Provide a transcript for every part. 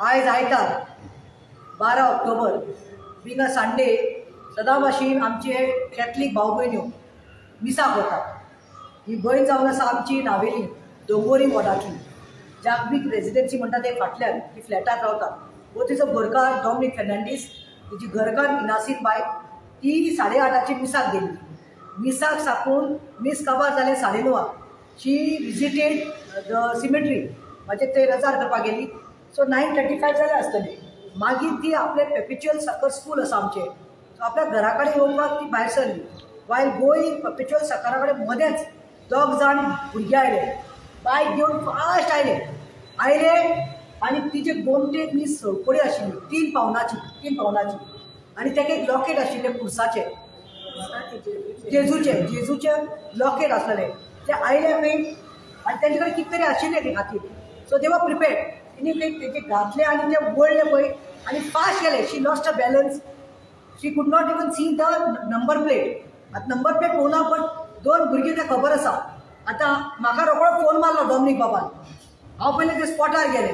आज आयतार 12 October been a Sunday सदा भाशेन आमचे कॅथलीक भाव भयण्यो मिसाक वता। ही भयण जावन आसा आमची नावेली दोंगोरी वॉर्डाची जागबीक रेजिडेन्सी म्हणटा ते फाटल्यान ती फ्लॅटात रावता। वो तिचो घरकार डॉमिनिक फर्नांडीस, तिची घरकार इनासीन बाय, ती 8:30 मिसाक गेली। मिसाक साकून मिस काबार जाले 9:30। शी विजिटेड द सिमेट्री, म्हणजे ते रजार करपाक गेली। सो 9:35 जाले आसतले। मागीर ती आपले पेपिच्युअल सकर स्कूल आसा आमचे, सो आपल्या घरा कडेन येवपाक ती भायर सरली। वायल गोईंग पेपिच्युअल सकरा कडेन मदेंच 2 जाण भुरगे आयले, बायक घेवन फास्ट आयले आनी तिचे गोमटेक न्ही सळपडी आशिल्ली 3 पावनाची आनी तेका एक लॉकेट आशिल्ले पुरसाचे, जेजूचे लॉकेट आसलेले। ते आयले खंय आनी तेंचे कडेन कितें तरी आशिल्लें ते खातीर। सो दे वर प्रिपेर्ड। तिणी तेजे घातले आनी ते वळले पळय आनी फास्ट गेले। शी लॉस्ट अ बॅलन्स, शी कुड not even see the number plate. आतां नंबर प्लेट पळोवना, पण 2 भुरगे ते खबर आसा। आतां म्हाका रोखडो फोन मारलो डॉमिनिक बाबान, हांव पयलें ते स्पॉटार गेले।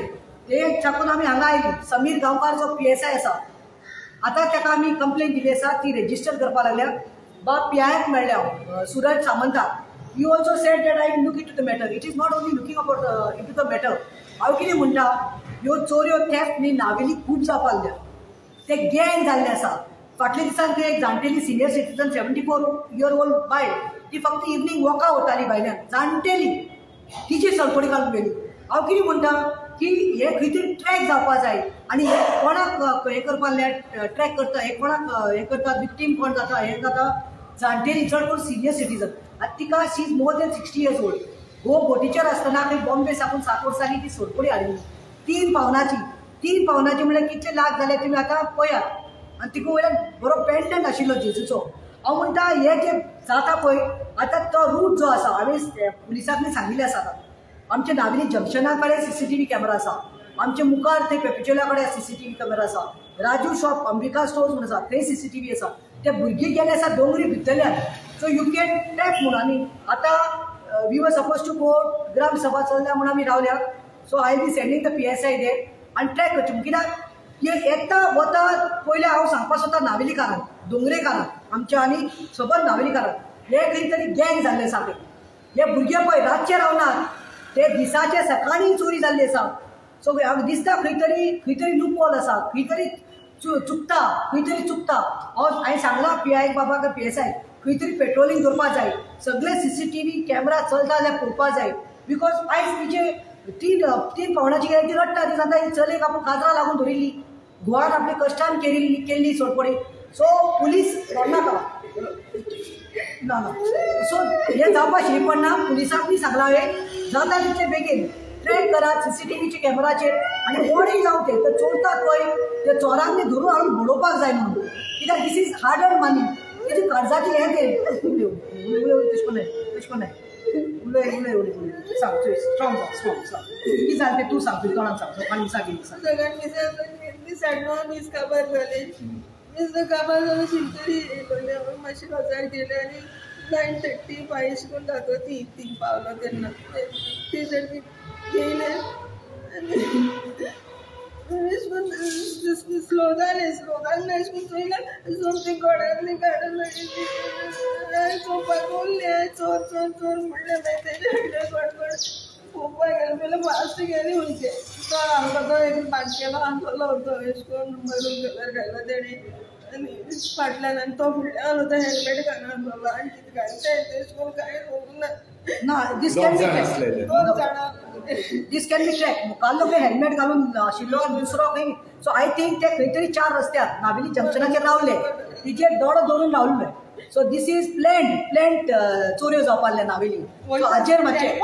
ते साकून आमी हांगा आयली। समीर गांवकार जो PSI आसा, आतां ताका आमी कंप्लेन दिली आसा, ती रेजिस्टर करपाक लागल्या। बाब PIक मेळ्ळे हांव, Suraj सामंताक। You also said that I will look into the matter. It is not only looking about into the matter. हांव कितें म्हणटा, ह्यो चोऱ्यो थेफ्ट न्ही नावेली खूब जावपाक लागल्या। ते गँग जाल्ले आसा। फाटल्या दिसान ते एक जाणटेली सिनियर सिटीजन 74 year old बायल, ती फक्त इवनिंग वॉका वताली भायल्यान, जाणटेली, तिची सळपडी घालून गेली। हांव कितें म्हणटा की हे खंय तरी ट्रॅक जावपा जाय आनी हे कोणाक हे करपाक ट्रॅक करता, हे कोणाक हे करता, विक्टीम कोण जाता, हे जाता जाणटेली, चड करून सिनियर सिटीजन। आतां तिका she is more than 60 years old। हो बोटीचेर आसतना खंय बॉम्बे साकून 7 वर्सांनी ती सोडपडी हाडली 3 पावनाची म्हळ्यार कितले लाख जाले तुमी आतां पळयात। आनी तिका वयल्यान बरो पेंडंट आशिल्लो जेजूचो। हांव म्हणटा हे जे जाता पळय आतां तो रूट जो आसा, हांवें पुलिसांक सांगिल्लें आसा। आमच्या नावेली जंक्शना कडेन CCTV कॅमेरा आसा, आमचे मुखार थंय पेपिच्युला कडेन CCTV कॅमेरा आसा, राजू शॉप अंबिका स्टोर्स म्हणून आसा थंय CCTV आसा। ते भुरगे गेले आसा डोंगरी भितरल्यान, सो यू कॅन ट्रॅक म्हणून। आनी आतां we were suppose to go, ग्राम सभा चल्ल्या म्हणून आमी रावल्या। So I be sending the PSI there आनी ट्रॅक करचें। कित्याक येता वता पयलें हांव सांगपाक सोदता नावेलीकारांक, दोंगरेकारांक आमच्या आनी सबंद नावेलीकारांक, हे खंय तरी गँग जाल्ले आसा। हे भुरगे पळय रातचे रावनात, ते दिसाचे सकाळी चोरी जाल्ली आसा। सो हांव दिसता खंय तरी लूपहॉल आसा, खंय तरी चुकता। हांवें सांगलां PI बाबाक, PSI खंय तरी पेट्रोलिंग करपा जाय, सगळे CCTV कॅमेरा चलता जाल्यार पळोवपा जाय। बिकॉज आयज तिचे 3 पावनाची गेली, ती रडटा, ती सांगता चलयेक आपूण काजरां लागून धरिल्ली, घोवान आपले कश्टान केल्ली सोडपडी। सो पुलीस रडनाका ना। सो हे जावपाची पडना। पुलिसांनी सांगलां हांवें जाता तितले बेगीन ट्रॅक करात CCTVचे कॅमेराचेर आनी वडय जावं ते चोरतात पळय ते चोरांनी धरून हाडून बडोवपाक जाय म्हणून। कित्याक दीस इज हार्ड अर्न मनी। तेजी कर्जाची हे ते उलय सांग स्ट्रॉंग कितें जालें तें तूं सांग, तुज्या तोंडान सांग। आनी मिसाक मिस काबार जाले, मिस काबार जावन शिंतरी येयलो, मातशें रजार गेले आनी 9:35 करून दाखयती 3 पावलो तेन्ना ती जर येयले स्लो जालें अशें चोयलें समथींग घोड्यांनी काडून चोवपाक उरलें चोर म्हणलें मागीर तेजे गडगड पळोवपाक गेलें पयलें फास्ट गेली खंयचे तो हांगा तो एक बाटकेलो आसलो तो अशें करून मरून कलर घालो तेणी आनी फाटल्यान आनी तो फुडल्यान आलो तो हेल्मेट घालून बाबा आनी कितें घालता तेश करून कांय खबर ना। दिस कॅन बी ट्रॅक मुखाल्लो खंय हेल्मेट घालून आशिल्लो आनी दुसरो खंय। सो आय थिंक ते खंय तरी 4 रस्त्यार नावेली जंक्शनाचेर रावले, तिचेर दोडो धरून रावले। सो दीस इज प्लॅन्ड चोऱ्यो जावपाक लागल्या नावेली। सो हाचेर मातशें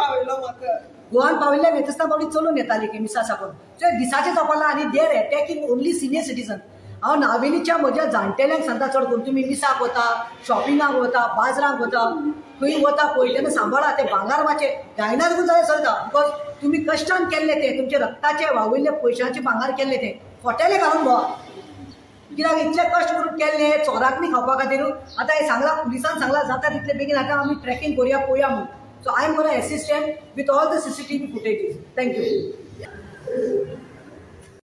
गोवान पाविल्ल्या वेतस्ता बावडी चलून येताली की मिसा साकून। सो दिसाचें जावपाक लागलां आनी देर अटॅकिंग ओन्ली सिनियर सिटीजन। हांव नावेलीच्या म्हज्या जाणटेल्यांक सांगता चड करून तुमी मिसाक वता, शॉपिंगाक वता, बाजराक वता, खंय वता पळय तेन्ना सांबाळा ते भांगार मातशें गायना देखून जाल्यार चलता। बिकॉज तुमी कश्टान केल्ले ते, तुमचे रक्ताचे वावयल्ले पयशांचे भांगार केल्ले ते फोटेले घालून भोवा। कित्याक इतले कश्ट करून केल्ले चोराक न्ही खावपा खातीर। आतां हे सांगलां पुलिसान सांगलां जाता तितले बेगीन आतां आमी ट्रॅकिंग करुया पळोवया म्हणून। So I am gonna assist with all the CCTV footages. Thank you.